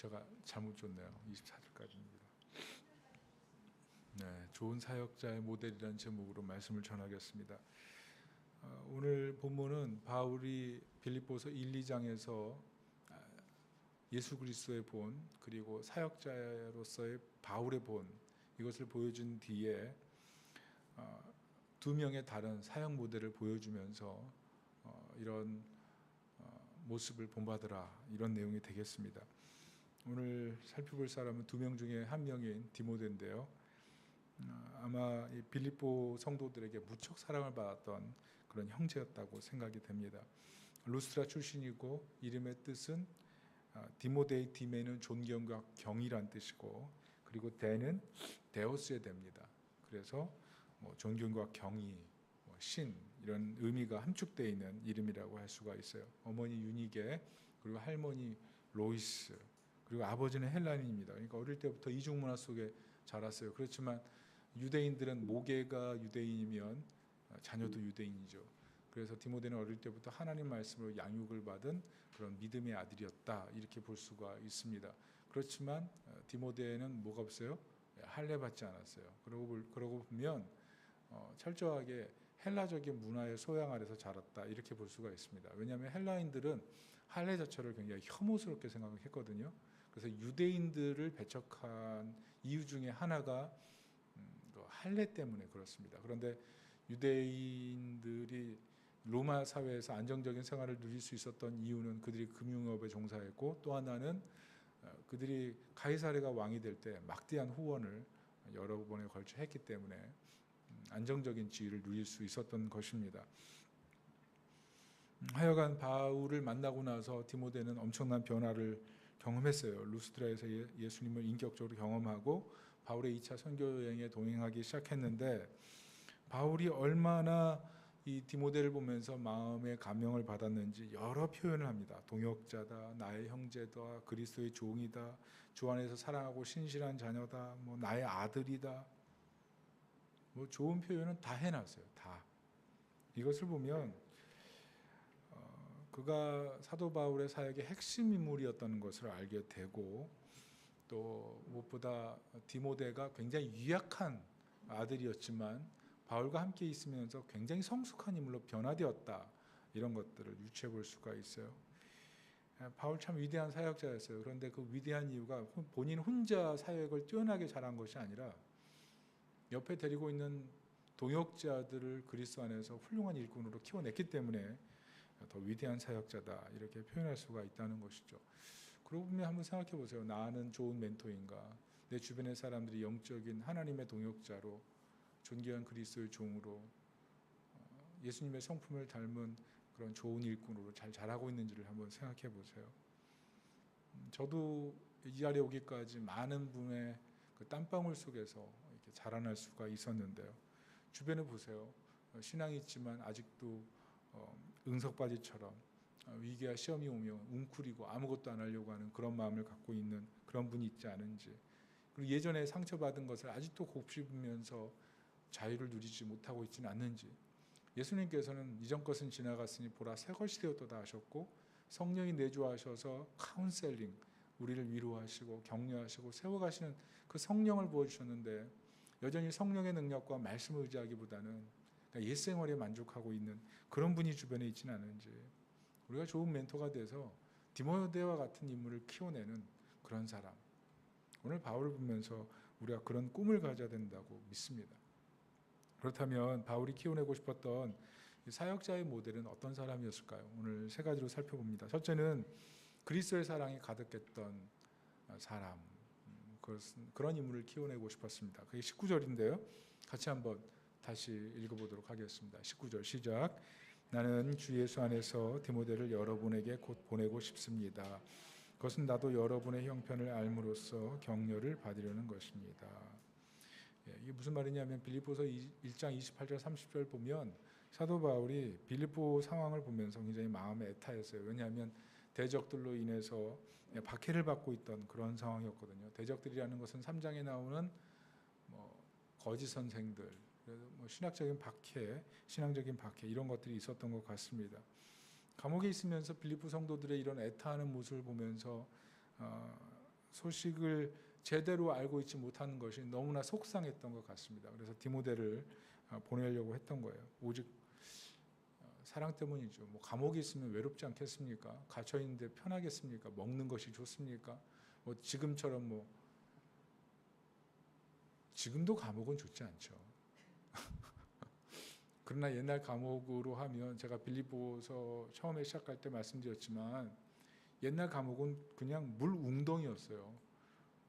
제가 잘못 줬네요. 24절까지입니다. 네, 좋은 사역자의 모델이라는 제목으로 말씀을 전하겠습니다. 오늘 본문은 바울이 빌립보서 1, 2장에서 예수 그리스도의 본, 그리고 사역자로서의 바울의 본, 이것을 보여준 뒤에 두 명의 다른 사역 모델을 보여주면서 이런 모습을 본받으라, 이런 내용이 되겠습니다. 오늘 살펴볼 사람은 두 명 중에 한 명인 디모데인데요. 아마 이 빌립보 성도들에게 무척 사랑을 받았던 그런 형제였다고 생각이 됩니다. 루스트라 출신이고, 이름의 뜻은 디모데의 디메는 존경과 경이란 뜻이고, 그리고 데는 데오스의 데입니다. 그래서 존경과 경이, 신, 이런 의미가 함축되어 있는 이름이라고 할 수가 있어요. 어머니 유니게, 그리고 할머니 로이스, 그리고 아버지는 헬라인입니다. 그러니까 어릴 때부터 이중 문화 속에 자랐어요. 그렇지만 유대인들은 모계가 유대인이면 자녀도 유대인이죠. 그래서 디모데는 어릴 때부터 하나님 말씀으로 양육을 받은 그런 믿음의 아들이었다, 이렇게 볼 수가 있습니다. 그렇지만 디모데는 뭐가 없어요? 할례 받지 않았어요. 그러고 보면 철저하게 헬라적인 문화의 소양 아래서 자랐다, 이렇게 볼 수가 있습니다. 왜냐하면 헬라인들은 할례 자체를 굉장히 혐오스럽게 생각했거든요. 그래서 유대인들을 배척한 이유 중에 하나가 할례 때문에 그렇습니다. 그런데 유대인들이 로마 사회에서 안정적인 생활을 누릴 수 있었던 이유는 그들이 금융업에 종사했고, 또 하나는 그들이 가이사랴가 왕이 될 때 막대한 후원을 여러 번에 걸쳐 했기 때문에 안정적인 지위를 누릴 수 있었던 것입니다. 하여간 바울을 만나고 나서 디모데는 엄청난 변화를 경험했어요. 루스드라에서 예수님을 인격적으로 경험하고 바울의 2차 선교 여행에 동행하기 시작했는데, 바울이 얼마나 이 디모데를 보면서 마음의 감명을 받았는지 여러 표현을 합니다. 동역자다, 나의 형제다, 그리스도의 종이다, 주 안에서 사랑하고 신실한 자녀다, 나의 아들이다, 좋은 표현은 다 해놨어요. 다. 이것을 보면 그가 사도 바울의 사역의 핵심 인물이었다는 것을 알게 되고, 또 무엇보다 디모데가 굉장히 유약한 아들이었지만 바울과 함께 있으면서 굉장히 성숙한 인물로 변화되었다, 이런 것들을 유추해 볼 수가 있어요. 바울 참 위대한 사역자였어요. 그런데 그 위대한 이유가 본인 혼자 사역을 뛰어나게 잘한 것이 아니라 옆에 데리고 있는 동역자들을 그리스도 안에서 훌륭한 일꾼으로 키워냈기 때문에 더 위대한 사역자다, 이렇게 표현할 수가 있다는 것이죠. 그러고 보면 한번 생각해 보세요. 나는 좋은 멘토인가? 내 주변의 사람들이 영적인 하나님의 동역자로, 존귀한 그리스도의 종으로, 예수님의 성품을 닮은 그런 좋은 일꾼으로 잘 자라고 있는지를 한번 생각해 보세요. 저도 이 자리에 오기까지 많은 분의 그 땀방울 속에서 이렇게 자라날 수가 있었는데요. 주변에 보세요. 신앙이 있지만 아직도 응석바지처럼 위기와 시험이 오면 웅크리고 아무것도 안 하려고 하는 그런 마음을 갖고 있는 그런 분이 있지 않은지, 그리고 예전에 상처받은 것을 아직도 곱씹으면서 자유를 누리지 못하고 있지는 않는지. 예수님께서는 이전 것은 지나갔으니 보라 새 것이 되었도다 하셨고, 성령이 내주하셔서 카운셀링, 우리를 위로하시고 격려하시고 세워가시는 그 성령을 부어주셨는데, 여전히 성령의 능력과 말씀을 의지하기보다는 옛 생활에 만족하고 있는 그런 분이 주변에 있지는 않은지, 우리가 좋은 멘토가 돼서 디모데와 같은 인물을 키워내는 그런 사람, 오늘 바울을 보면서 우리가 그런 꿈을 가져야 된다고 믿습니다. 그렇다면 바울이 키워내고 싶었던 사역자의 모델은 어떤 사람이었을까요? 오늘 세 가지로 살펴봅니다. 첫째는 그리스도의 사랑이 가득했던 사람, 그런 인물을 키워내고 싶었습니다. 그게 19절인데요. 같이 한번 다시 읽어보도록 하겠습니다. 19절 시작. 나는 주 예수 안에서 디모데를 여러분에게 곧 보내고 싶습니다. 그것은 나도 여러분의 형편을 알므로써 격려를 받으려는 것입니다. 이게 무슨 말이냐면 빌립보서 1장 28절 30절 보면 사도 바울이 빌립보 상황을 보면서 굉장히 마음에 애타했어요. 왜냐하면 대적들로 인해서 박해를 받고 있던 그런 상황이었거든요. 대적들이라는 것은 3장에 나오는 거짓 선생들, 신학적인 박해, 신앙적인 박해, 이런 것들이 있었던 것 같습니다. 감옥에 있으면서 빌립보 성도들의 이런 애타하는 모습을 보면서 소식을 제대로 알고 있지 못하는 것이 너무나 속상했던 것 같습니다. 그래서 디모데를 보내려고 했던 거예요. 오직 사랑 때문이죠. 뭐 감옥에 있으면 외롭지 않겠습니까? 갇혀 있는데 편하겠습니까? 먹는 것이 좋습니까? 뭐 지금처럼 뭐 지금도 감옥은 좋지 않죠. 그러나 옛날 감옥으로 하면 제가 빌립보서 처음에 시작할 때 말씀드렸지만 옛날 감옥은 그냥 물 웅덩이였어요.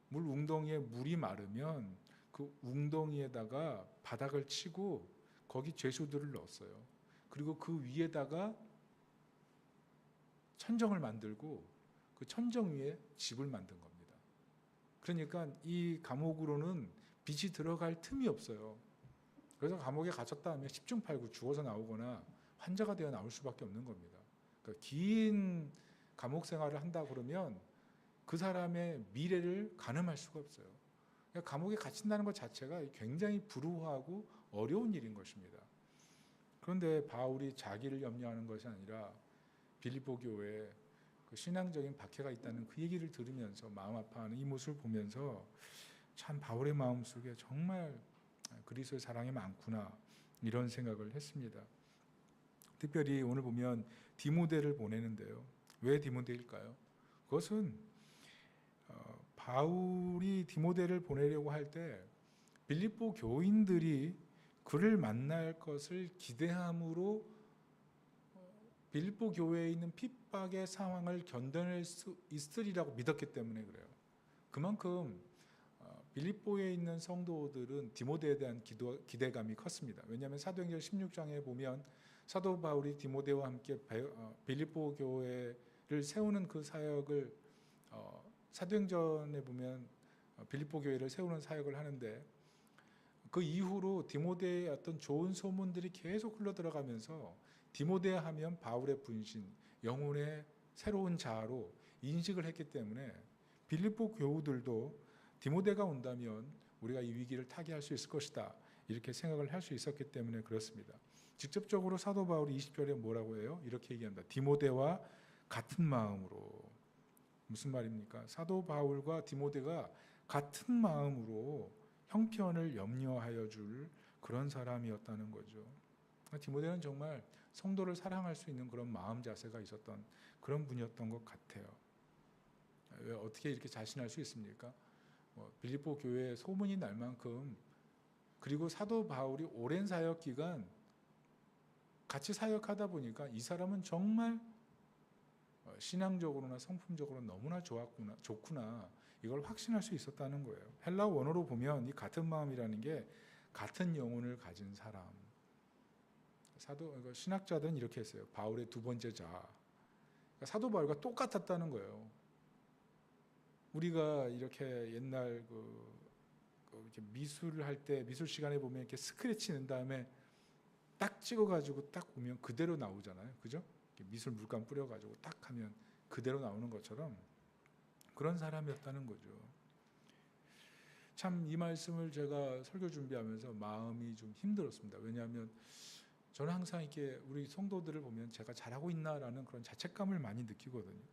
물 웅덩이에 물이 마르면 그 웅덩이에다가 바닥을 치고 거기 죄수들을 넣었어요. 그리고 그 위에다가 천정을 만들고 그 천정 위에 집을 만든 겁니다. 그러니까 이 감옥으로는 빛이 들어갈 틈이 없어요. 그래서 감옥에 갇혔다 하면 10중 8구 죽어서 나오거나 환자가 되어 나올 수밖에 없는 겁니다. 그러니까 긴 감옥 생활을 한다 그러면 그 사람의 미래를 가늠할 수가 없어요. 그러니까 감옥에 갇힌다는 것 자체가 굉장히 불우하고 어려운 일인 것입니다. 그런데 바울이 자기를 염려하는 것이 아니라 빌립보 교회에 그 신앙적인 박해가 있다는 그 얘기를 들으면서 마음 아파하는 이 모습을 보면서 참 바울의 마음속에 정말 그리스도의 사랑이 많구나 이런 생각을 했습니다. 특별히 오늘 보면 디모데를 보내는데요. 왜 디모데일까요? 그것은 바울이 디모데를 보내려고 할 때 빌립보 교인들이 그를 만날 것을 기대함으로 빌립보 교회에 있는 핍박의 상황을 견뎌낼 수 있으리라고 믿었기 때문에 그래요. 그만큼 빌립보에 있는 성도들은 디모데에 대한 기대감이 컸습니다. 왜냐하면 사도행전 16장에 보면 사도 바울이 디모데와 함께 빌립보 교회를 세우는 그 사역을 사도행전에 보면 빌립보 교회를 세우는 사역을 하는데 그 이후로 디모데의 어떤 좋은 소문들이 계속 흘러들어가면서 디모데 하면 바울의 분신, 영혼의 새로운 자아로 인식을 했기 때문에 빌립보 교우들도 디모데가 온다면 우리가 이 위기를 타개할 수 있을 것이다 이렇게 생각을 할 수 있었기 때문에 그렇습니다. 직접적으로 사도 바울이 20절에 뭐라고 해요? 이렇게 얘기합니다. 디모데와 같은 마음으로. 무슨 말입니까? 사도 바울과 디모데가 같은 마음으로 형편을 염려하여 줄 그런 사람이었다는 거죠. 디모데는 정말 성도를 사랑할 수 있는 그런 마음 자세가 있었던 그런 분이었던 것 같아요. 왜 어떻게 이렇게 자신할 수 있습니까? 빌립보 교회에 소문이 날 만큼 그리고 사도 바울이 오랜 사역 기간 같이 사역하다 보니까 이 사람은 정말 신앙적으로나 성품적으로 너무나 좋구나 이걸 확신할 수 있었다는 거예요. 헬라 원어로 보면 이 같은 마음이라는 게 같은 영혼을 가진 사람. 신학자들은 이렇게 했어요. 바울의 두 번째 자. 그러니까 사도 바울과 똑같았다는 거예요. 우리가 이렇게 옛날 이렇게 미술을 할 때 미술 시간에 보면 이렇게 스크래치 낸 다음에 딱 찍어가지고 딱 보면 그대로 나오잖아요. 그죠? 미술 물감 뿌려가지고 딱 하면 그대로 나오는 것처럼 그런 사람이었다는 거죠. 참 이 말씀을 제가 설교 준비하면서 마음이 좀 힘들었습니다. 왜냐하면 저는 항상 이렇게 우리 성도들을 보면 제가 잘하고 있나라는 그런 자책감을 많이 느끼거든요.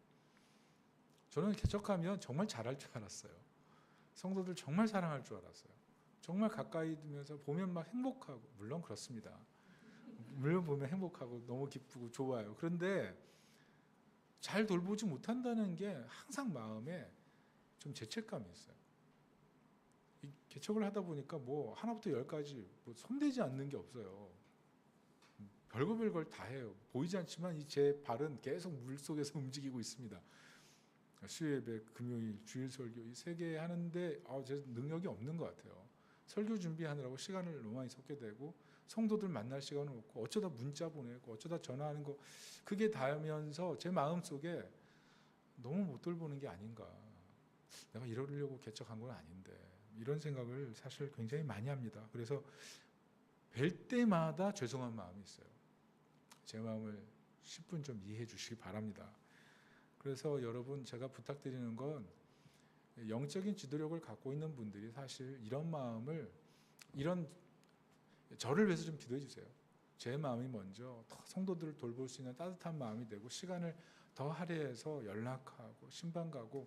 저는 개척하면 정말 잘할 줄 알았어요. 성도들 정말 사랑할 줄 알았어요. 정말 가까이 두면서 보면 막 행복하고, 물론 그렇습니다. 물론 보면 행복하고 너무 기쁘고 좋아요. 그런데 잘 돌보지 못한다는 게 항상 마음에 좀 죄책감이 있어요. 이 개척을 하다 보니까 뭐 하나부터 열까지 뭐 손대지 않는 게 없어요. 별걸 다 해요. 보이지 않지만 제 발은 계속 물속에서 움직이고 있습니다. 수요예배, 금요일, 주일 설교 이 세 개 하는데 제 능력이 없는 것 같아요. 설교 준비하느라고 시간을 너무 많이 쏟게 되고 성도들 만날 시간은 없고 어쩌다 문자 보내고 어쩌다 전화하는 거 그게 닿으면서 제 마음속에 너무 못 돌보는 게 아닌가. 내가 이러려고 개척한 건 아닌데 이런 생각을 사실 굉장히 많이 합니다. 그래서 뵐 때마다 죄송한 마음이 있어요. 제 마음을 10분 좀 이해해 주시기 바랍니다. 그래서 여러분 제가 부탁드리는 건 영적인 지도력을 갖고 있는 분들이 사실 이런 마음을 저를 위해서 좀 기도해 주세요. 제 마음이 먼저 더 성도들을 돌볼 수 있는 따뜻한 마음이 되고 시간을 더 할애해서 연락하고 신방 가고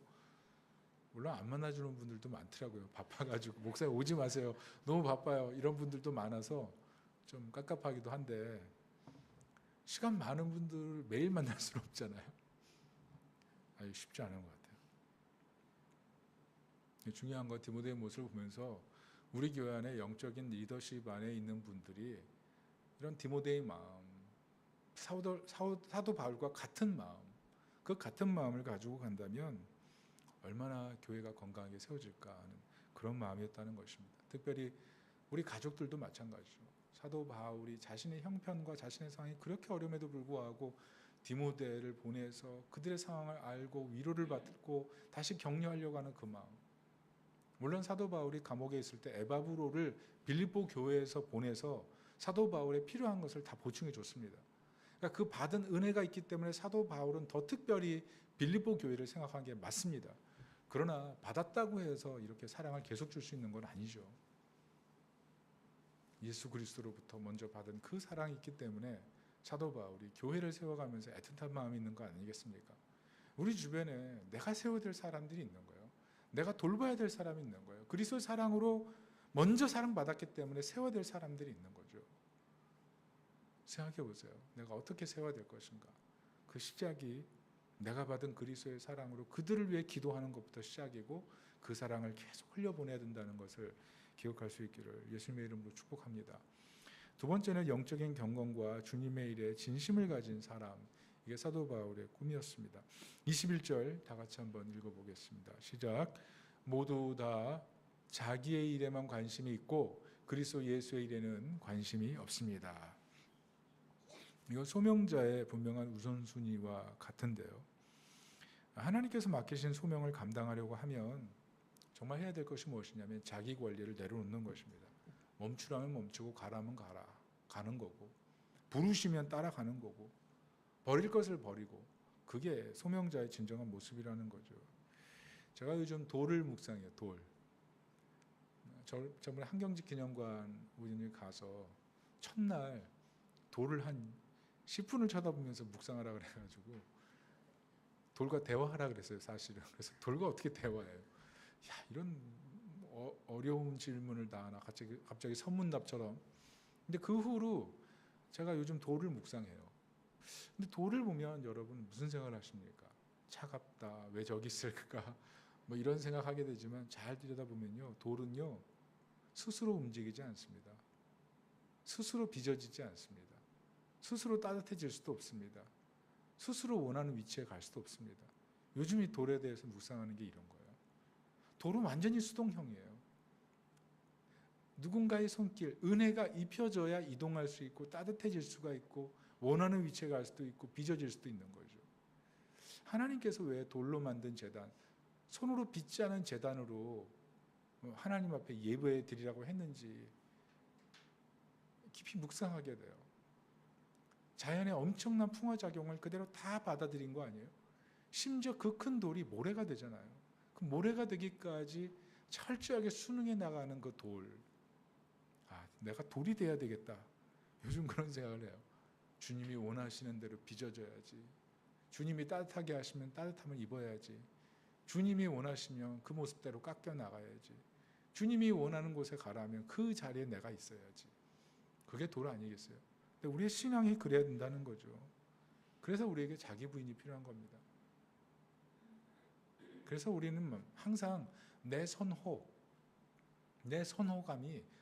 물론 안 만나주는 분들도 많더라고요. 바빠가지고 목사님 오지 마세요. 너무 바빠요. 이런 분들도 많아서 좀 깝깝하기도 한데 시간 많은 분들 매일 만날 수는 없잖아요. 아주 쉽지 않은 것 같아요. 중요한 건 디모데의 모습을 보면서 우리 교회 안에 영적인 리더십 안에 있는 분들이 이런 디모데의 마음, 사도 바울과 같은 마음, 그 같은 마음을 가지고 간다면 얼마나 교회가 건강하게 세워질까 하는 그런 마음이었다는 것입니다. 특별히 우리 가족들도 마찬가지죠. 사도 바울이 자신의 형편과 자신의 상황이 그렇게 어려움에도 불구하고 디모데를 보내서 그들의 상황을 알고 위로를 받고 다시 격려하려고 하는 그 마음. 물론 사도 바울이 감옥에 있을 때 에바브로를 빌립보 교회에서 보내서 사도 바울에 필요한 것을 다 보충해 줬습니다. 그러니까 그 받은 은혜가 있기 때문에 사도 바울은 더 특별히 빌립보 교회를 생각한 게 맞습니다. 그러나 받았다고 해서 이렇게 사랑을 계속 줄 수 있는 건 아니죠. 예수 그리스도로부터 먼저 받은 그 사랑이 있기 때문에 사도 바울이 교회를 세워가면서 애틋한 마음이 있는 거 아니겠습니까? 우리 주변에 내가 세워야 될 사람들이 있는 거예요. 내가 돌봐야 될 사람이 있는 거예요. 그리스도의 사랑으로 먼저 사랑받았기 때문에 세워야 될 사람들이 있는 거죠. 생각해 보세요. 내가 어떻게 세워야 될 것인가? 그 시작이 내가 받은 그리스도의 사랑으로 그들을 위해 기도하는 것부터 시작이고 그 사랑을 계속 흘려보내야 된다는 것을 기억할 수 있기를 예수님의 이름으로 축복합니다. 두 번째는 영적인 경건과 주님의 일에 진심을 가진 사람. 이게 사도 바울의 꿈이었습니다. 21절 다 같이 한번 읽어보겠습니다. 시작. 모두 다 자기의 일에만 관심이 있고 그리스도 예수의 일에는 관심이 없습니다. 이거 소명자의 분명한 우선순위와 같은데요. 하나님께서 맡기신 소명을 감당하려고 하면 정말 해야 될 것이 무엇이냐면 자기 권리를 내려놓는 것입니다. 멈추라면 멈추고 가라면 가는 거고, 부르시면 따라가는 거고, 버릴 것을 버리고, 그게 소명자의 진정한 모습이라는 거죠. 제가 요즘 돌을 묵상해요. 돌. 저번에 한경직 기념관 우연히 가서 첫날 돌을 한 10분을 쳐다보면서 묵상하라 그래가지고 돌과 대화하라 그랬어요, 사실은. 그래서 돌과 어떻게 대화해요? 야, 이런 어려운 질문을 다 하나 갑자기 선문답처럼. 근데 그 후로 제가 요즘 돌을 묵상해요. 근데 돌을 보면 여러분 무슨 생각을 하십니까? 차갑다, 왜 저기 있을까? 뭐 이런 생각하게 되지만 잘 들여다보면요, 돌은요 스스로 움직이지 않습니다. 스스로 빚어지지 않습니다. 스스로 따뜻해질 수도 없습니다. 스스로 원하는 위치에 갈 수도 없습니다. 요즘 이 돌에 대해서 묵상하는 게 이런 거예요. 돌은 완전히 수동형이에요. 누군가의 손길, 은혜가 입혀져야 이동할 수 있고 따뜻해질 수가 있고 원하는 위치에 갈 수도 있고 빚어질 수도 있는 거죠. 하나님께서 왜 돌로 만든 제단, 손으로 빚지 않은 제단으로 하나님 앞에 예배해 드리라고 했는지 깊이 묵상하게 돼요. 자연의 엄청난 풍화작용을 그대로 다 받아들인 거 아니에요? 심지어 그 큰 돌이 모래가 되잖아요. 그 모래가 되기까지 철저하게 순응해 나가는 그 돌. 아, 내가 돌이 돼야 되겠다. 요즘 그런 생각을 해요. 주님이 원하시는 대로 빚어져야지. 주님이 따뜻하게 하시면 따뜻함을 입어야지. 주님이 원하시면 그 모습대로 깎여 나가야지. 주님이 원하는 곳에 가라면 그 자리에 내가 있어야지. 그게 돌 아니겠어요? 근데 우리의 신앙이 그래야 된다는 거죠. 그래서 우리에게 자기 부인이 필요한 겁니다. 그래서 우리는 항상 내 선호감이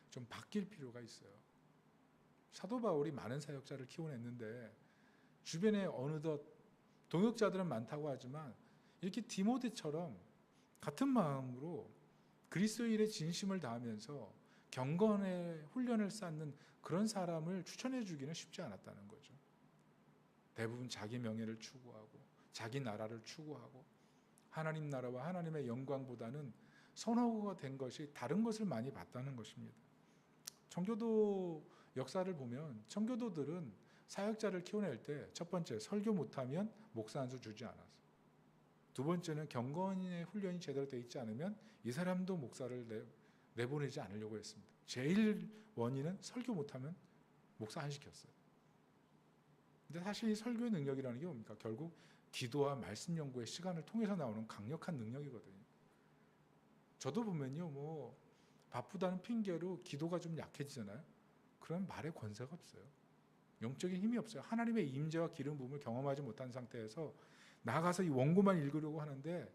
좀 바뀔 필요가 있어요. 사도 바울이 많은 사역자를 키워냈는데 주변에 어느덧 동역자들은 많다고 하지만 이렇게 디모데처럼 같은 마음으로 그리스도의 일에 진심을 다하면서 경건의 훈련을 쌓는 그런 사람을 추천해 주기는 쉽지 않았다는 거죠. 대부분 자기 명예를 추구하고 자기 나라를 추구하고 하나님 나라와 하나님의 영광보다는 선호가 된 것이 다른 것을 많이 봤다는 것입니다. 청교도 역사를 보면 청교도들은 사역자를 키워낼 때 첫 번째, 설교 못하면 목사 안수 주지 않았어. 두 번째는 경건의 훈련이 제대로 되어 있지 않으면 이 사람도 목사를 내보내지 않으려고 했습니다. 제일 원인은 설교 못하면 목사 안 시켰어요. 근데 사실 이 설교의 능력이라는 게 뭡니까? 결국 기도와 말씀 연구의 시간을 통해서 나오는 강력한 능력이거든요. 저도 보면요, 뭐 바쁘다는 핑계로 기도가 좀 약해지잖아요. 그런 말에 권세가 없어요. 영적인 힘이 없어요. 하나님의 임재와 기름 부음을 경험하지 못한 상태에서 나가서 이 원고만 읽으려고 하는데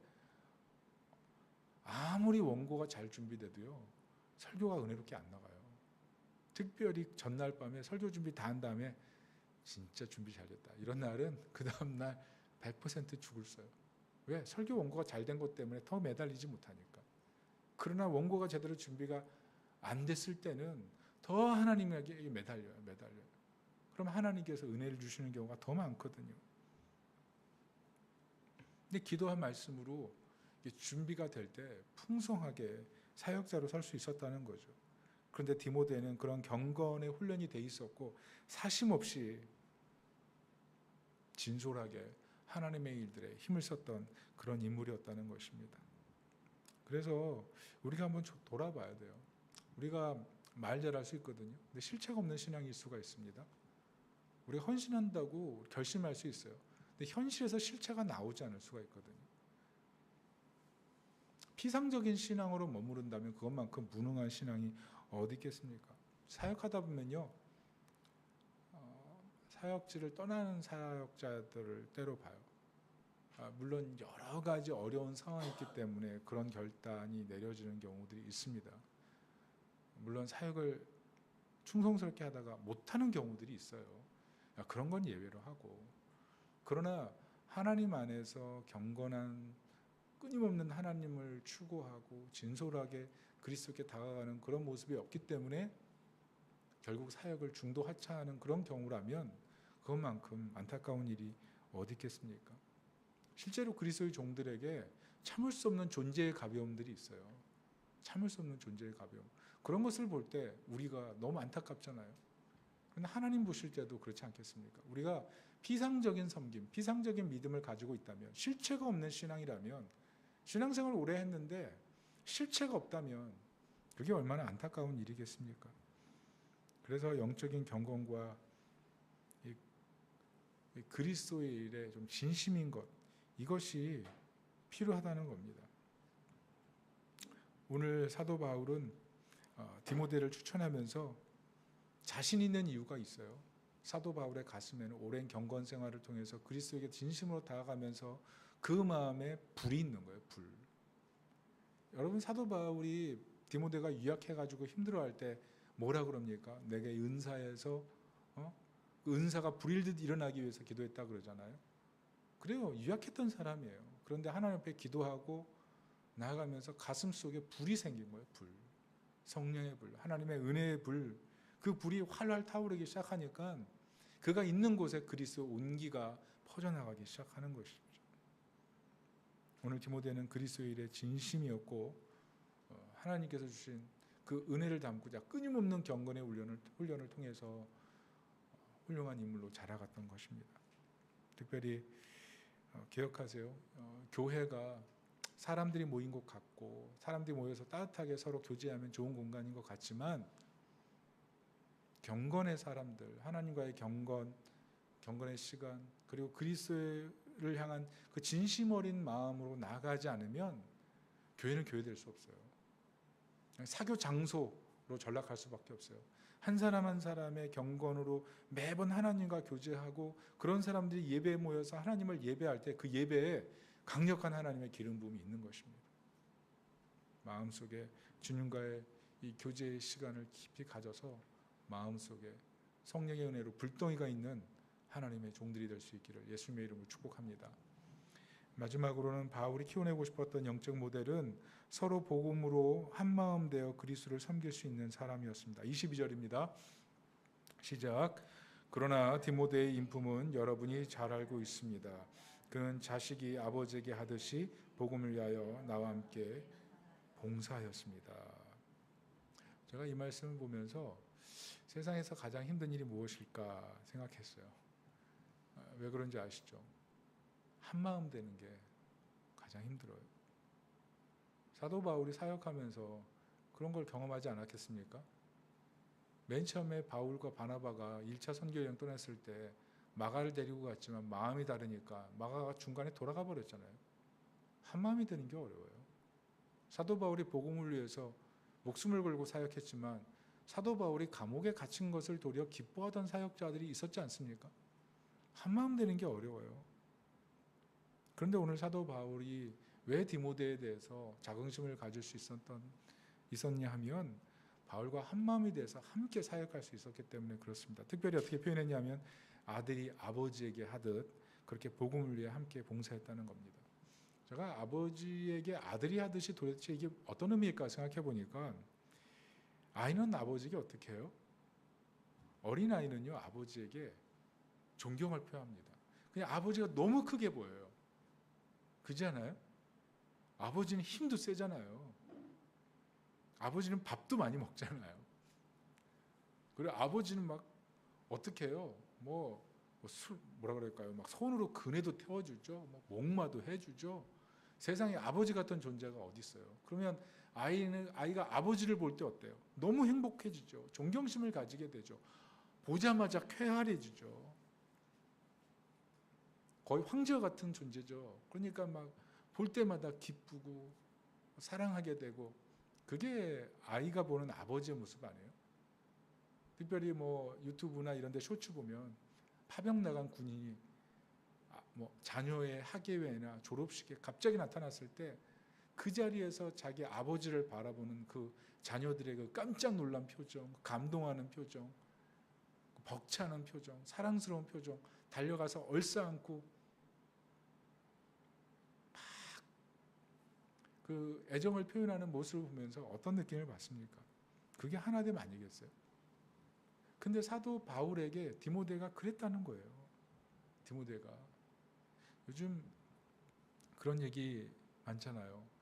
아무리 원고가 잘 준비돼도요, 설교가 은혜롭게 안 나가요. 특별히 전날 밤에 설교 준비 다 한 다음에 진짜 준비 잘 됐다, 이런 날은 그 다음날 100% 죽을 써요. 왜? 설교 원고가 잘 된 것 때문에 더 매달리지 못하니까. 그러나 원고가 제대로 준비가 안 됐을 때는 더 하나님에게 매달려요. 그럼 하나님께서 은혜를 주시는 경우가 더 많거든요. 근데 기도한 말씀으로 준비가 될 때 풍성하게 사역자로 설 수 있었다는 거죠. 그런데 디모데는 그런 경건의 훈련이 돼 있었고 사심 없이 진솔하게 하나님의 일들에 힘을 썼던 그런 인물이었다는 것입니다. 그래서 우리가 한번 돌아봐야 돼요. 우리가 말 잘할 수 있거든요. 근데 실체가 없는 신앙일 수가 있습니다. 우리가 헌신한다고 결심할 수 있어요. 근데 현실에서 실체가 나오지 않을 수가 있거든요. 피상적인 신앙으로 머무른다면 그것만큼 무능한 신앙이 어디 있겠습니까? 사역하다 보면요, 사역지를 떠나는 사역자들을 때로 봐요. 물론 여러 가지 어려운 상황이 있기 때문에 그런 결단이 내려지는 경우들이 있습니다. 물론 사역을 충성스럽게 하다가 못하는 경우들이 있어요. 그런 건 예외로 하고, 그러나 하나님 안에서 경건한 끊임없는 하나님을 추구하고 진솔하게 그리스도께 다가가는 그런 모습이 없기 때문에 결국 사역을 중도하차하는 그런 경우라면 그것만큼 안타까운 일이 어디 있겠습니까? 실제로 그리스도의 종들에게 참을 수 없는 존재의 가벼움들이 있어요. 참을 수 없는 존재의 가벼움. 그런 것을 볼 때 우리가 너무 안타깝잖아요. 그런데 하나님 보실 때도 그렇지 않겠습니까? 우리가 피상적인 섬김, 피상적인 믿음을 가지고 있다면, 실체가 없는 신앙이라면, 신앙생활을 오래 했는데 실체가 없다면 그게 얼마나 안타까운 일이겠습니까? 그래서 영적인 경건과 이 그리스도의 일에 좀 진심인 것, 이것이 필요하다는 겁니다. 오늘 사도 바울은 디모데를 추천하면서 자신 있는 이유가 있어요. 사도 바울의 가슴에는 오랜 경건 생활을 통해서 그리스도에게 진심으로 다가가면서 그 마음에 불이 있는 거예요. 불. 여러분, 사도 바울이 디모데가 유약해가지고 힘들어할 때 뭐라 그럽니까? 내게 은사에서 그 은사가 불일듯 일어나기 위해서 기도했다 그러잖아요. 그래요. 유약했던 사람이에요. 그런데 하나님 앞에 기도하고 나아가면서 가슴 속에 불이 생긴 거예요. 불. 성령의 불, 하나님의 은혜의 불. 그 불이 활활 타오르기 시작하니까 그가 있는 곳에 그리스도 온기가 퍼져나가기 시작하는 것이죠. 오늘 디모데는 그리스도의 일에 진심이었고 하나님께서 주신 그 은혜를 담고자 끊임없는 경건의 훈련을 통해서 훌륭한 인물로 자라갔던 것입니다. 특별히 기억하세요. 교회가 사람들이 모인 것 같고 사람들이 모여서 따뜻하게 서로 교제하면 좋은 공간인 것 같지만 경건의 사람들, 하나님과의 경건의 시간, 그리고 그리스도를 향한 그 진심 어린 마음으로 나아가지 않으면 교회는 교회될 수 없어요. 사교 장소로 전락할 수밖에 없어요. 한 사람 한 사람의 경건으로 매번 하나님과 교제하고 그런 사람들이 예배에 모여서 하나님을 예배할 때 그 예배에 강력한 하나님의 기름 부음이 있는 것입니다. 마음속에 주님과의 이 교제의 시간을 깊이 가져서 마음속에 성령의 은혜로 불덩이가 있는 하나님의 종들이 될 수 있기를 예수님의 이름으로 축복합니다. 마지막으로는 바울이 키워내고 싶었던 영적 모델은 서로 복음으로 한마음 되어 그리스도를 섬길 수 있는 사람이었습니다. 22절입니다. 시작. 그러나 디모데의 인품은 여러분이 잘 알고 있습니다. 그는 자식이 아버지에게 하듯이 복음을 위하여 나와 함께 봉사하였습니다. 제가 이 말씀을 보면서 세상에서 가장 힘든 일이 무엇일까 생각했어요. 왜 그런지 아시죠? 한마음 되는 게 가장 힘들어요. 사도 바울이 사역하면서 그런 걸 경험하지 않았겠습니까? 맨 처음에 바울과 바나바가 1차 선교 여행 떠났을 때 마가를 데리고 갔지만 마음이 다르니까 마가가 중간에 돌아가 버렸잖아요. 한마음이 되는 게 어려워요. 사도 바울이 복음을 위해서 목숨을 걸고 사역했지만 사도 바울이 감옥에 갇힌 것을 도리어 기뻐하던 사역자들이 있었지 않습니까? 한마음 되는 게 어려워요. 그런데 오늘 사도 바울이 왜 디모데에 대해서 자긍심을 가질 수 있었냐 하면 바울과 한마음이 돼서 함께 사역할 수 있었기 때문에 그렇습니다. 특별히 어떻게 표현했냐면 아들이 아버지에게 하듯 그렇게 복음을 위해 함께 봉사했다는 겁니다. 제가 아버지에게 아들이 하듯이 도대체 이게 어떤 의미일까 생각해 보니까 아이는 아버지에게 어떻게 해요? 어린아이는요 아버지에게 존경을 표합니다. 그냥 아버지가 너무 크게 보여요. 그렇지 않아요? 아버지는 힘도 세잖아요. 아버지는 밥도 많이 먹잖아요. 그리고 아버지는 막 어떻게 해요? 뭐라 그럴까요? 막 손으로 그네도 태워주죠. 뭐 목마도 해주죠. 세상에 아버지 같은 존재가 어디 있어요? 그러면 아이가 아버지를 볼 때 어때요? 너무 행복해지죠. 존경심을 가지게 되죠. 보자마자 쾌활해지죠. 거의 황제와 같은 존재죠. 그러니까 막 볼 때마다 기쁘고 사랑하게 되고 그게 아이가 보는 아버지의 모습 아니에요? 특별히 뭐 유튜브나 이런 데 쇼츠 보면 파병 나간 군인이 뭐 자녀의 학예회나 졸업식에 갑자기 나타났을 때 그 자리에서 자기 아버지를 바라보는 그 자녀들의 그 깜짝 놀란 표정, 감동하는 표정, 벅차는 표정, 사랑스러운 표정, 달려가서 얼싸안고 그 애정을 표현하는 모습을 보면서 어떤 느낌을 받습니까? 그게 하나됨 아니겠어요? 근데 사도 바울에게 디모데가 그랬다는 거예요. 디모데가 요즘 그런 얘기 많잖아요.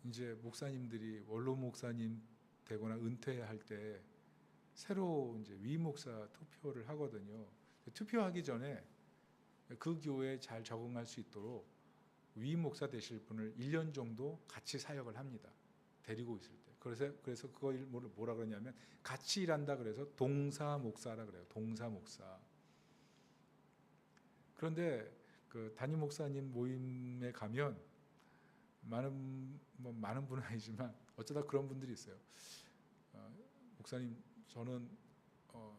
이제 목사님들이 원로 목사님 되거나 은퇴할 때 새로 이제 위임 목사 투표를 하거든요. 투표하기 전에 그 교회에 잘 적응할 수 있도록 위임 목사 되실 분을 1년 정도 같이 사역을 합니다. 데리고 있을 때. 그래서 그거 뭐라 그러냐면 같이 일한다 그래서 동사 목사라 그래요. 동사 목사. 그런데 그 담임 목사님 모임에 가면 많은 분은 아니지만 어쩌다 그런 분들이 있어요. 목사님 저는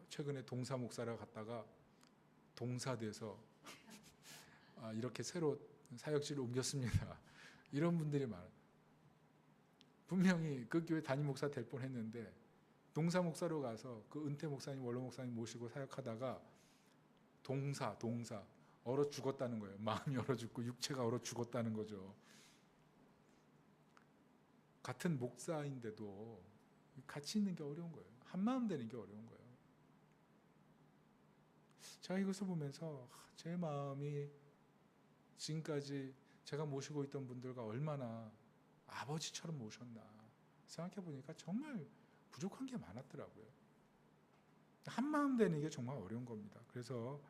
최근에 동사 목사라 갔다가 동사돼서 이렇게 새로 사역지를 옮겼습니다. 이런 분들이 많아요. 분명히 그 교회 담임 목사 될 뻔했는데 동사 목사로 가서 그 은퇴 목사님, 원로 목사님 모시고 사역하다가 동사 얼어 죽었다는 거예요. 마음이 얼어 죽고 육체가 얼어 죽었다는 거죠. 같은 목사인데도 같이 있는 게 어려운 거예요. 한마음 되는 게 어려운 거예요. 제가 이것을 보면서 제 마음이 지금까지 제가 모시고 있던 분들과 얼마나 아버지처럼 모셨나 생각해 보니까 정말 부족한 게 많았더라고요. 한마음 되는 게 정말 어려운 겁니다. 그래서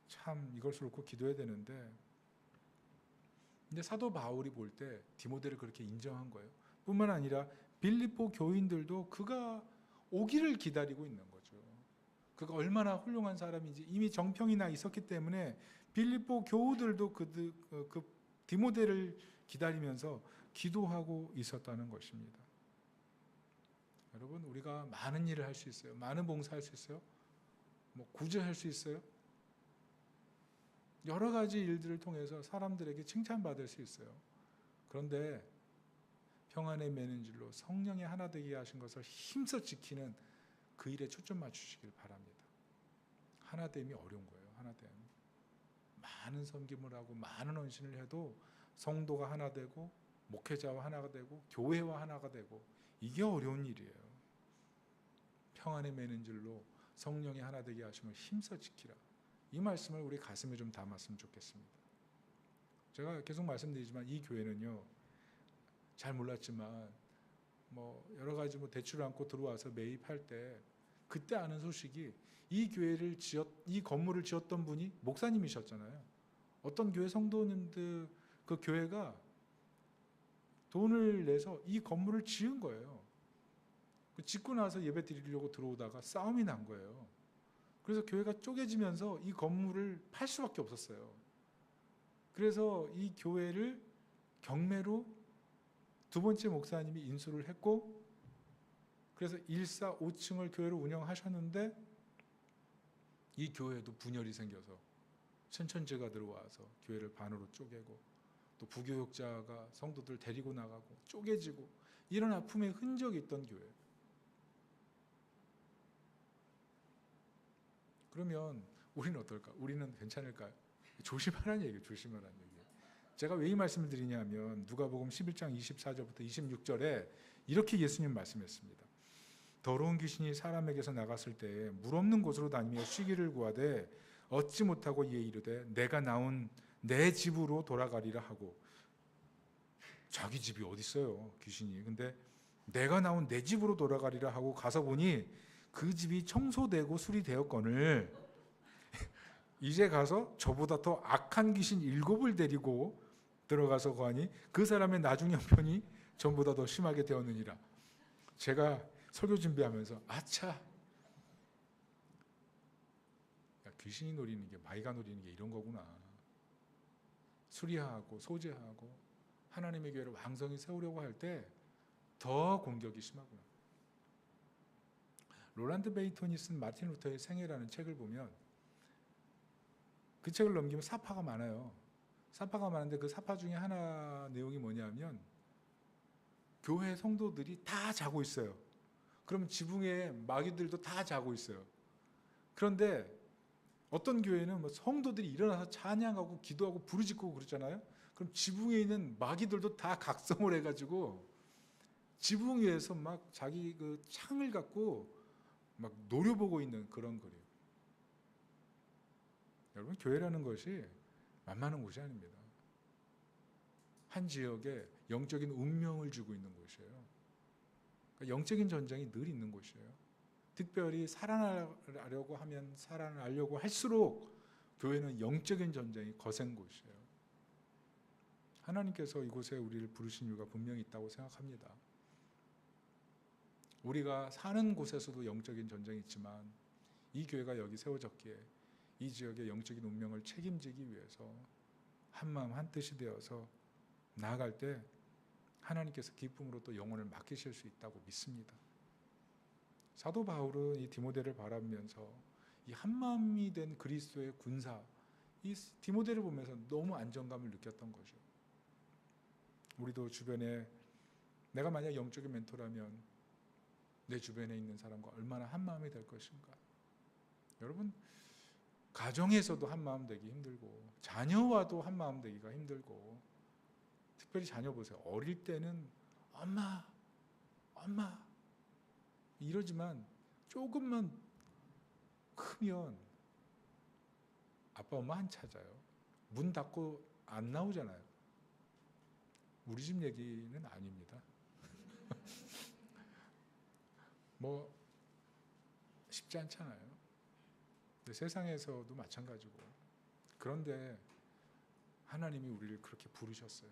참 이것을 놓고 기도해야 되는데 근데 사도 바울이 볼 때 디모데를 그렇게 인정한 거예요. 뿐만 아니라 빌립보 교인들도 그가 오기를 기다리고 있는 거죠. 그가 얼마나 훌륭한 사람인지 이미 정평이 나 있었기 때문에 빌립보 교우들도 그 디모데를 기다리면서 기도하고 있었다는 것입니다. 여러분 우리가 많은 일을 할 수 있어요. 많은 봉사할 수 있어요. 뭐 구제할 수 있어요. 여러 가지 일들을 통해서 사람들에게 칭찬받을 수 있어요. 그런데 평안에 매는 줄로 성령의 하나 되게 하신 것을 힘써 지키는 그 일에 초점 맞추시길 바랍니다. 하나됨이 어려운 거예요. 하나됨. 많은 섬김을 하고 많은 헌신을 해도 성도가 하나 되고 목회자와 하나가 되고 교회와 하나가 되고 이게 어려운 일이에요. 평안에 매는 줄로 성령의 하나 되게 하심을 힘써 지키라. 이 말씀을 우리 가슴에 좀 담았으면 좋겠습니다. 제가 계속 말씀드리지만 이 교회는요. 잘 몰랐지만 뭐 여러 가지 대출을 안고 들어와서 매입할 때 그때 아는 소식이 이 건물을 지었던 분이 목사님이셨잖아요. 어떤 교회 성도님들 그 교회가 돈을 내서 이 건물을 지은 거예요. 짓고 나서 예배 드리려고 들어오다가 싸움이 난 거예요. 그래서 교회가 쪼개지면서 이 건물을 팔 수밖에 없었어요. 그래서 이 교회를 경매로 두 번째 목사님이 인수를 했고, 그래서 1사 5층을 교회로 운영하셨는데 이 교회도 분열이 생겨서 천천제가 들어와서 교회를 반으로 쪼개고, 또 부교육자가 성도들 데리고 나가고 쪼개지고, 이런 아픔의 흔적이 있던 교회. 그러면 우리는 어떨까? 우리는 괜찮을까요? 조심하라는 얘기예요. 조심하라는 얘기예요. 제가 왜 이 말씀을 드리냐면 누가복음 11장 24절부터 26절에 이렇게 예수님 말씀했습니다. 더러운 귀신이 사람에게서 나갔을 때 물 없는 곳으로 다니며 쉬기를 구하되 얻지 못하고 이에 이르되 내가 나온 내 집으로 돌아가리라 하고. 자기 집이 어디 있어요, 귀신이. 근데 내가 나온 내 집으로 돌아가리라 하고 가서 보니 그 집이 청소되고 수리되었거늘 이제 가서 저보다 더 악한 귀신 7을 데리고 들어가서 거하니 그 사람의 나중 형편이 전보다 더 심하게 되었느니라. 제가 설교 준비하면서 아차, 야, 귀신이 노리는 게, 마귀가 노리는 게 이런 거구나. 수리하고 소재하고 하나님의 교회를 왕성히 세우려고 할 때 더 공격이 심하구나. 롤란드 베이톤이 쓴 마틴 루터의 생애라는 책을 보면 그 책을 넘기면 사파가 많아요. 사파가 많은데 그 사파 중에 하나 내용이 뭐냐면 교회 성도들이 다 자고 있어요. 그러면 지붕에 마귀들도 다 자고 있어요. 그런데 어떤 교회는 뭐 성도들이 일어나서 찬양하고 기도하고 부르짖고 그러잖아요. 그럼 지붕에 있는 마귀들도 다 각성을 해가지고 지붕 위에서 막 자기 그 창을 갖고 막 노려보고 있는 그런 거예요. 여러분, 교회라는 것이 만만한 곳이 아닙니다. 한 지역에 영적인 운명을 주고 있는 곳이에요. 그러니까 영적인 전쟁이 늘 있는 곳이에요. 특별히 살아나려고 하면 살아나려고 할수록 교회는 영적인 전쟁이 거센 곳이에요. 하나님께서 이곳에 우리를 부르신 이유가 분명히 있다고 생각합니다. 우리가 사는 곳에서도 영적인 전쟁이 있지만 이 교회가 여기 세워졌기에 이 지역의 영적인 운명을 책임지기 위해서 한마음 한뜻이 되어서 나아갈 때 하나님께서 기쁨으로 또 영혼을 맡기실 수 있다고 믿습니다. 사도 바울은 이 디모데를 바라보면서 이 한마음이 된 그리스도의 군사, 이 디모데를 보면서 너무 안정감을 느꼈던 거죠. 우리도 주변에 내가 만약 영적인 멘토라면 내 주변에 있는 사람과 얼마나 한마음이 될 것인가. 여러분, 가정에서도 한마음 되기 힘들고 자녀와도 한마음 되기가 힘들고, 특별히 자녀 보세요. 어릴 때는 엄마 이러지만 조금만 크면 아빠 엄마 안 찾아요. 문 닫고 안 나오잖아요. 우리 집 얘기는 아닙니다. 뭐 쉽지 않잖아요. 근데 세상에서도 마찬가지고. 그런데 하나님이 우리를 그렇게 부르셨어요.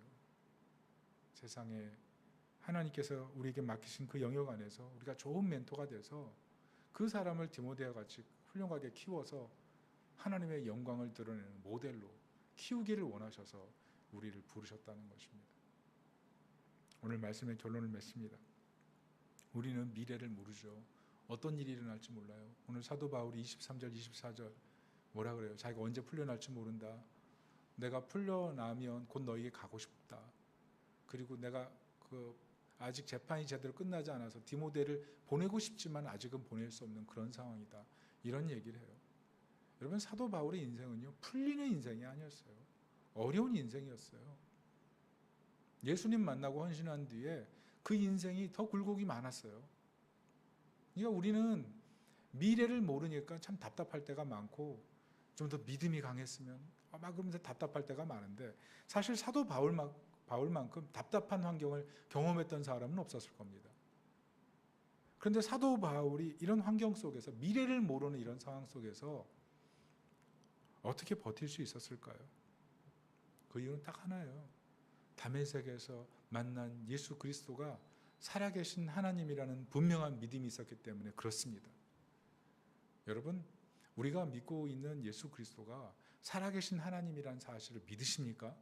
세상에 하나님께서 우리에게 맡기신 그 영역 안에서 우리가 좋은 멘토가 돼서 그 사람을 디모데와 같이 훌륭하게 키워서 하나님의 영광을 드러내는 모델로 키우기를 원하셔서 우리를 부르셨다는 것입니다. 오늘 말씀의 결론을 맺습니다. 우리는 미래를 모르죠. 어떤 일이 일어날지 몰라요. 오늘 사도 바울이 23절 24절 뭐라 그래요? 자기가 언제 풀려날지 모른다. 내가 풀려나면 곧 너희에게 가고 싶다. 그리고 내가 아직 재판이 제대로 끝나지 않아서 디모데를 보내고 싶지만 아직은 보낼 수 없는 그런 상황이다. 이런 얘기를 해요. 여러분, 사도 바울의 인생은요, 풀리는 인생이 아니었어요. 어려운 인생이었어요. 예수님 만나고 헌신한 뒤에 그 인생이 더 굴곡이 많았어요. 그러니까 우리는 미래를 모르니까 참 답답할 때가 많고, 좀 더 믿음이 강했으면 막 그러면서 답답할 때가 많은데, 사실 사도 바울만큼 답답한 환경을 경험했던 사람은 없었을 겁니다. 그런데 사도 바울이 이런 환경 속에서, 미래를 모르는 이런 상황 속에서 어떻게 버틸 수 있었을까요? 그 이유는 딱 하나예요. 다메섹에서 만난 예수 그리스도가 살아계신 하나님이라는 분명한 믿음이 있었기 때문에 그렇습니다. 여러분, 우리가 믿고 있는 예수 그리스도가 살아계신 하나님이라는 사실을 믿으십니까?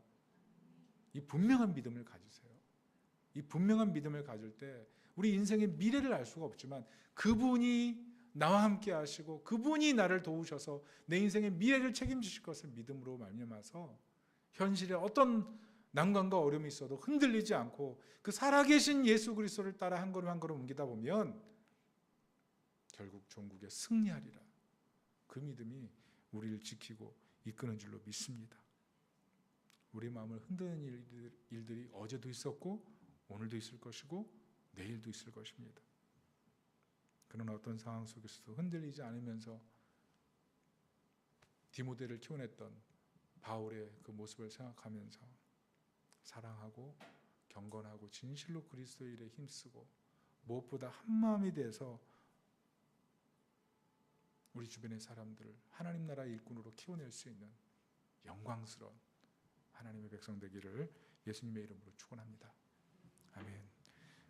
이 분명한 믿음을 가지세요. 이 분명한 믿음을 가질 때 우리 인생의 미래를 알 수가 없지만 그분이 나와 함께 하시고 그분이 나를 도우셔서 내 인생의 미래를 책임지실 것을 믿음으로 말미암아서 현실에 어떤 난관과 어려움이 있어도 흔들리지 않고 그 살아계신 예수 그리스도를 따라 한 걸음 한 걸음 옮기다 보면 결국 종국에 승리하리라. 그 믿음이 우리를 지키고 이끄는 줄로 믿습니다. 우리 마음을 흔드는 일들이 어제도 있었고 오늘도 있을 것이고 내일도 있을 것입니다. 그러나 어떤 상황 속에서도 흔들리지 않으면서 디모데를 키워냈던 바울의 그 모습을 생각하면서 사랑하고 경건하고 진실로 그리스도의 일에 힘쓰고 무엇보다 한마음이 돼서 우리 주변의 사람들을 하나님 나라의 일꾼으로 키워낼 수 있는 영광스러운 하나님의 백성 되기를 예수님의 이름으로 축원합니다. 아멘.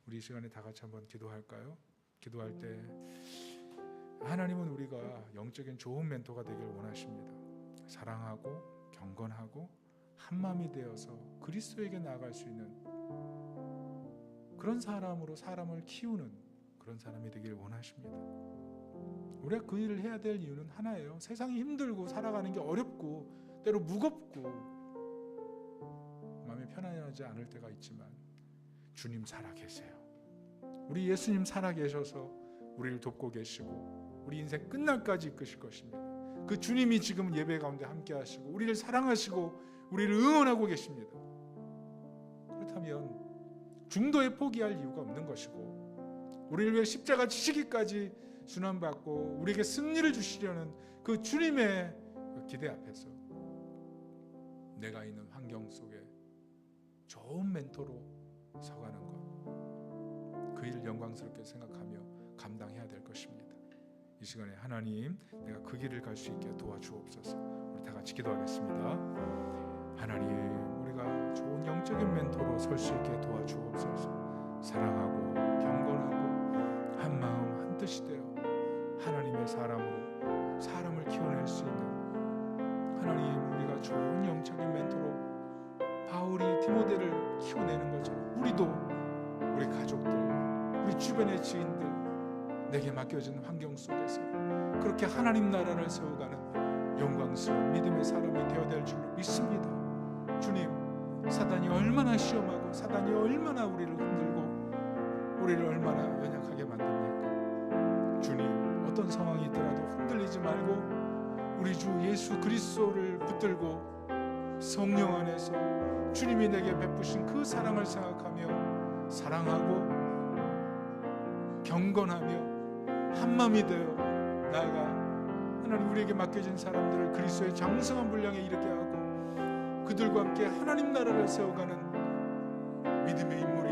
우리 이 시간에 다 같이 한번 기도할까요? 기도할 때 하나님은 우리가 영적인 좋은 멘토가 되길 원하십니다. 사랑하고 경건하고 한마음이 되어서 그리스도에게 나아갈 수 있는 그런 사람으로 사람을 키우는 그런 사람이 되길 원하십니다. 우리가 그 일을 해야 될 이유는 하나예요. 세상이 힘들고 살아가는 게 어렵고 때로 무겁고 마음이 편안하지 않을 때가 있지만 주님 살아계세요. 우리 예수님 살아계셔서 우리를 돕고 계시고 우리 인생 끝날까지 이끄실 것입니다. 그 주님이 지금 예배 가운데 함께 하시고 우리를 사랑하시고 우리를 응원하고 계십니다. 그렇다면 중도에 포기할 이유가 없는 것이고 우리를 위해 십자가 지시기까지 순환받고 우리에게 승리를 주시려는 그 주님의 기대 앞에서 내가 있는 환경 속에 좋은 멘토로 서가는 것, 그 일을 영광스럽게 생각하며 감당해야 될 것입니다. 이 시간에 하나님, 내가 그 길을 갈 수 있게 도와주옵소서. 우리 다 같이 기도하겠습니다. 하나님, 우리가 좋은 영적인 멘토로 설 수 있게 도와주옵소서. 사랑하고 경건하고 한 마음 한 뜻이 되어 하나님의 사람으로 사람을 키워낼 수 있는 하나님, 우리가 좋은 영적인 멘토로 바울이 디모데를 키워내는 것처럼 우리도 우리 가족들, 우리 주변의 지인들, 내게 맡겨진 환경 속에서 그렇게 하나님 나라를 세워가는 영광스러운 믿음의 사람이 되어야 될 줄로 믿습니다. 주님, 사단이 얼마나 시험하고 사단이 얼마나 우리를 흔들고 우리를 얼마나 연약하게 만듭니까? 주님, 어떤 상황이 있더라도 흔들리지 말고 우리 주 예수 그리스도를 붙들고 성령 안에서 주님이 내게 베푸신 그 사랑을 생각하며 사랑하고 경건하며 한마음이 되어 나아가 하나님 우리에게 맡겨진 사람들을 그리스도의 장성한 분량에 이르게 하고 그들과 함께 하나님 나라를 세워가는 믿음의 인물이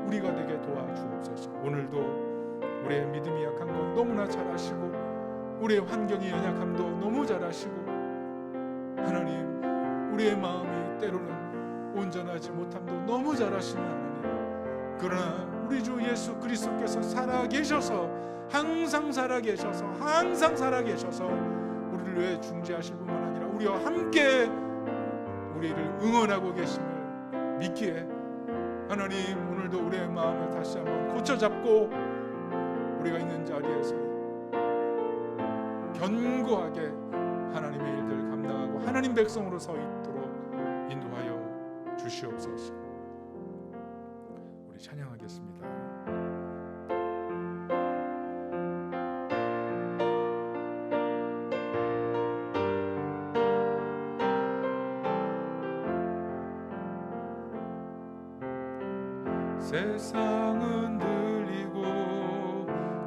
우리가 되게 도와주옵소서. 오늘도 우리의 믿음이 약한 것 너무나 잘 아시고 우리의 환경이 연약함도 너무 잘 아시고 하나님, 우리의 마음이 때로는 온전하지 못함도 너무 잘 아시는 하나님, 그러나 우리 주 예수 그리스도께서 살아계셔서 항상 살아계셔서 우리를 위해 중재하실 뿐만 아니라 우리와 함께 우리를 응원하고 계심을 믿기에 하나님, 오늘도 우리의 마음을 다시 한번 고쳐잡고 우리가 있는 자리에서 견고하게 하나님의 일들을 감당하고 하나님 백성으로 서 있도록 인도하여 주시옵소서. 우리 찬양하겠습니다. 세상은 들리고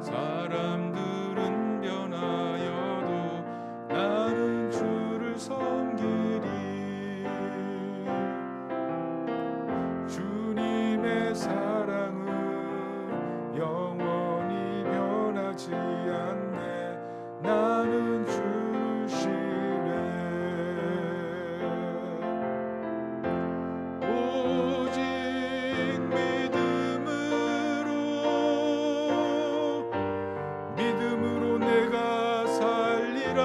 사람들은 변하여도 나는 주를 섬기리. 주님의 사랑은 영원히 변하지 않네. 나는 주시네. 오직 믿음으로 내가 살리라.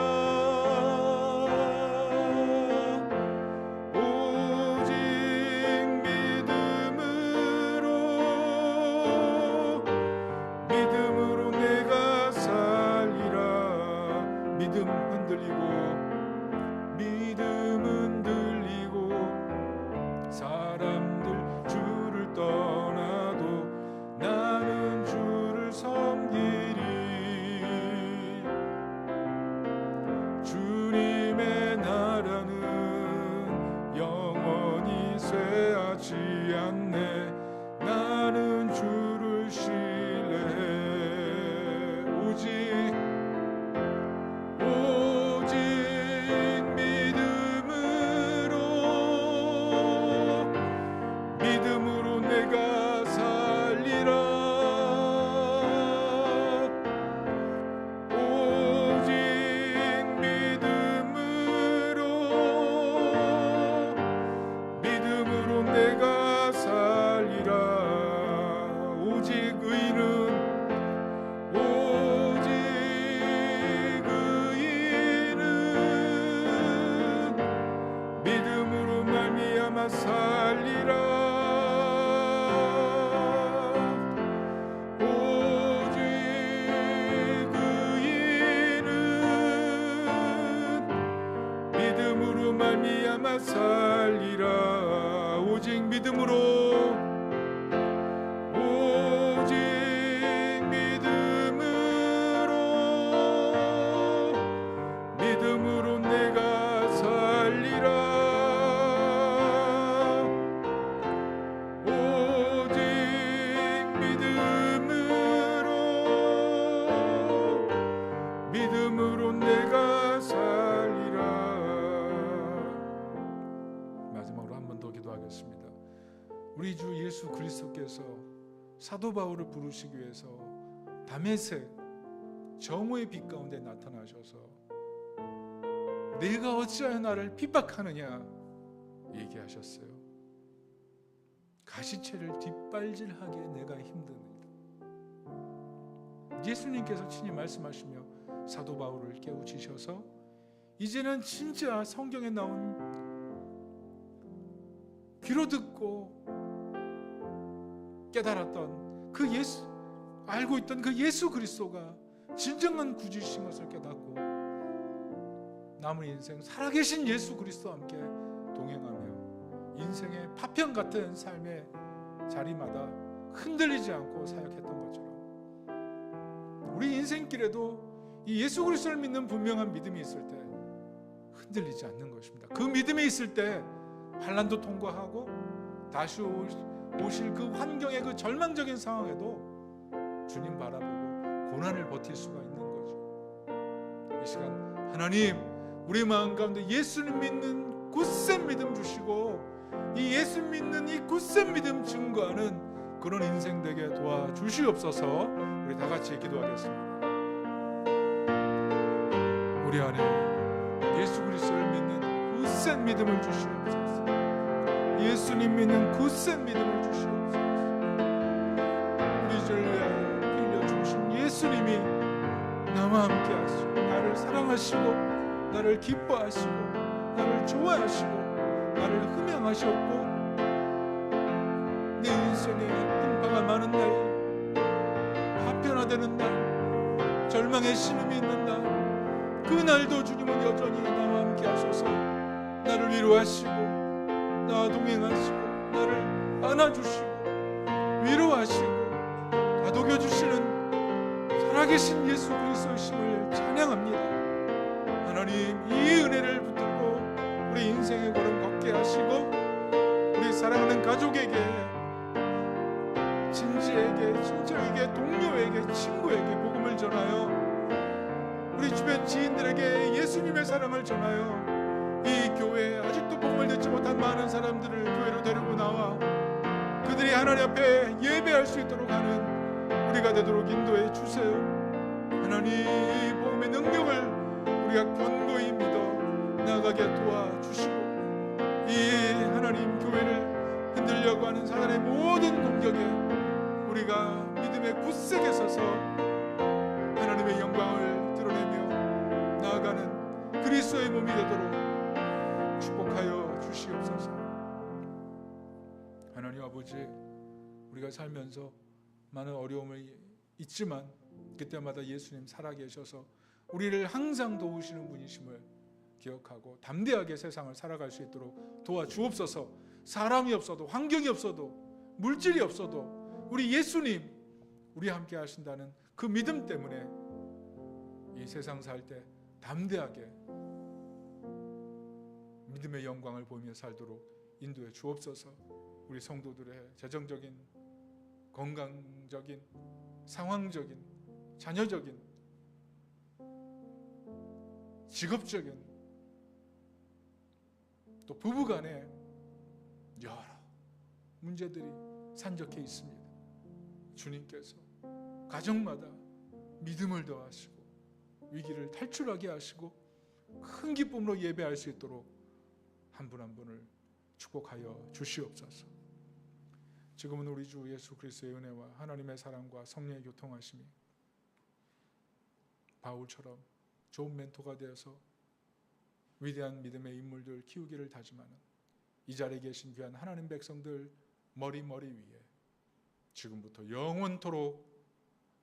오직 않네. 나는 주를 신뢰해. 오직 믿음으로 내가 살리라. 오직 믿음으로 내가 살리라. 오직 의인은 믿음으로 말미암아 살리라. 오직 의인은 믿음으로 말미암아 살리라. 오직 믿음으로 내가 살리라. 믿음으로 내가 살리라. 마지막으로 한 번 더 기도하겠습니다. 우리 주 예수 그리스도께서 사도 바울을 부르시기 위해서 다메섹 정오의 빛 가운데 나타나셔서 내가 어찌하여 나를 핍박하느냐 얘기하셨어요. 가시채를 뒷발질하기에 내가 힘드니다. 예수님께서 친히 말씀하시며 사도 바울을 깨우치셔서 이제는 진짜 성경에 나온 귀로 듣고 깨달았던 그 예수, 알고 있던 그 예수 그리스도가 진정한 구주이신 것을 깨닫고 남은 인생 살아계신 예수 그리스도와 함께 동행하며 인생의 파편 같은 삶의 자리마다 흔들리지 않고 사역했던 것처럼 우리 인생길에도 이 예수 그리스도를 믿는 분명한 믿음이 있을 때 흔들리지 않는 것입니다. 그 믿음이 있을 때 환난도 통과하고 다시 오실 그 환경의 그 절망적인 상황에도 주님 바라보고 고난을 버틸 수가 있는 거죠. 이 시간 하나님 우리 마음 가운데 예수님 믿는 굳센 믿음 주시고 이 예수 믿는 이 굳센 믿음 증거하는 그런 인생 되게 도와주시옵소서. 우리 다 같이 기도하겠습니다. 우리 안에 예수 그리스도를 믿는 굳센 믿음을 주시옵소서. 예수님 믿는 굳센 믿음을 주시옵소서. 우리 죄를 위하여 흘려 주신 예수님이 나와 함께 하시고 나를 사랑하시고 나를 기뻐하시고 나를 좋아하시고 나를 흠양하셨고 내 인생에 풍파가 많은 날, 파편화되는 날, 절망의 신음이 있는 날, 그날도 주님은 여전히 나와 함께 하셔서 나를 위로하시고 나와 동행하시고 나를 안아주시고 위로하시고 다독여주시는 살아계신 예수 그리스도이심을 찬양합니다. 하나님 이 은혜를 붙들고 우리 인생의 걸음 걷게 하시고 우리 사랑하는 가족에게, 친지에게, 친척에게, 동료에게, 친구에게 복음을 전하여 우리 주변 지인들에게 예수님의 사랑을 전하여 이 교회에 아직도 복음을 듣지 못한 많은 사람들을 교회로 데리고 나와 그들이 하나님 앞에 예배할 수 있도록 하는 우리가 되도록 인도해 주세요. 하나님 이 복음의 능력을 우리가 견고히 믿어 나아가게 도와주시고 이 하나님 교회를 흔들려고 하는 사단의 모든 공격에 우리가 믿음의 굳세게 서서 하나님의 영광을 드러내며 나아가는 그리스도의 몸이 되도록 축복하여 주시옵소서. 하나님 아버지 우리가 살면서 많은 어려움을 있지만 그때마다 예수님 살아계셔서 우리를 항상 도우시는 분이심을 기억하고 담대하게 세상을 살아갈 수 있도록 도와주옵소서. 사람이 없어도 환경이 없어도 물질이 없어도 우리 예수님 우리와 함께 하신다는 그 믿음 때문에 이 세상 살 때 담대하게 믿음의 영광을 보며 살도록 인도해 주옵소서. 우리 성도들의 재정적인, 건강적인, 상황적인, 자녀적인, 직업적인, 또 부부간에 여러 문제들이 산적해 있습니다. 주님께서 가정마다 믿음을 더하시고 위기를 탈출하게 하시고 큰 기쁨으로 예배할 수 있도록 한 분 한 분을 축복하여 주시옵소서. 지금은 우리 주 예수 그리스도의 은혜와 하나님의 사랑과 성령의 교통하심이 바울처럼 좋은 멘토가 되어서 위대한 믿음의 인물들 키우기를 다짐하는 이 자리에 계신 귀한 하나님 백성들 머리 위에 지금부터 영원토록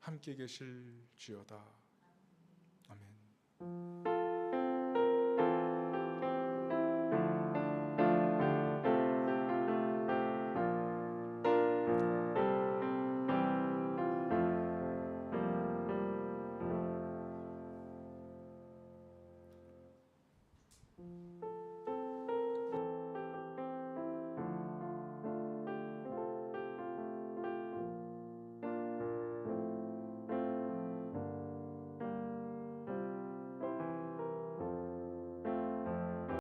함께 계실지어다. 아멘.